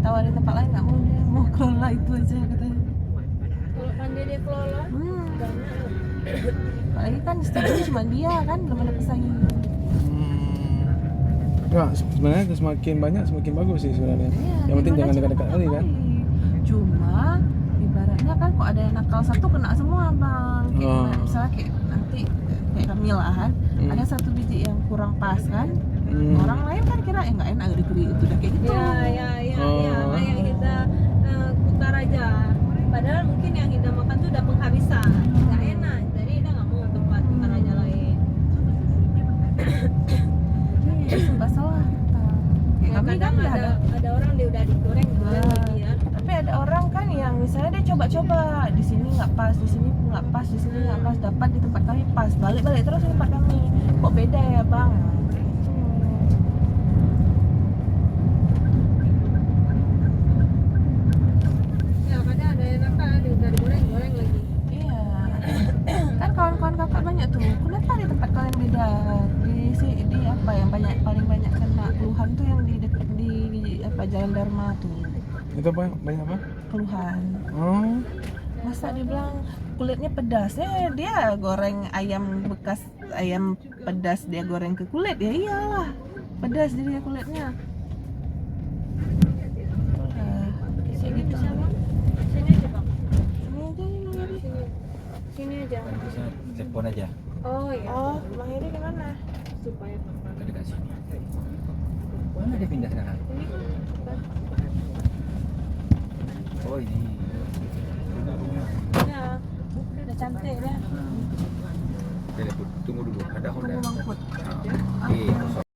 tawarin tempat lain nggak mau, dia mau kelola itu aja katanya. Kalau pandai dia kelola, banyak. Apalagi kan studio cuma dia kan, belum ada pesaing. Nah, sebenarnya semakin banyak semakin bagus sih sebenarnya. Iya, Yang penting jangan gimana dekat-dekat kali kan. Cuma ibaratnya kan kok ada yang nakal satu kena semua bang. Kayak misalnya kayak nanti kayak Kamila kan, ada satu biji yang kurang pas kan. Orang lain kan kira nggak enak diberi itu udah kayak gitu. Ya, kayak kita putar aja. Padahal mungkin yang kita makan tuh udah penghabisan, nggak enak. Jadi kita nggak mau tempat putar aja lain. Iya, serba salah kita. Kayak kami kan Kadang udah ada orang dia udah digoreng lagi ya. Tapi ada orang kan yang misalnya dia coba-coba di sini nggak pas, di sini nggak pas, di sini nggak pas, dapat di tempat kami pas, balik-balik terus di tempat kami. Kok beda ya bang? Ya kadang ada yang nakal dia udah digoreng lagi. Iya. Kan kawan-kawan kakak banyak tuh. Kenapa di tempat kalian beda? Di apa yang paling banyak kena keluhan tuh yang di dekat di apa Jalan Dharma tuh. Itu apa? Banyak apa? Keluhan. Oh. Masa dibilang kulitnya pedas, dia goreng ayam bekas, ayam pedas dia goreng ke kulit, ya iyalah pedas jadinya kulitnya. Kayak gitu sama. Sini aja bang. Sini aja nih Bang Heri. Sini aja. Telepon aja. Oh iya. Oh, Bang Heri di mana? Supaya Ke dekat sini. Mana dia pindah sekarang? ini kan Oh ini. ya udah cantik ya. Tunggu dulu. Ada Honda. Tunggu Bang Put. Ah.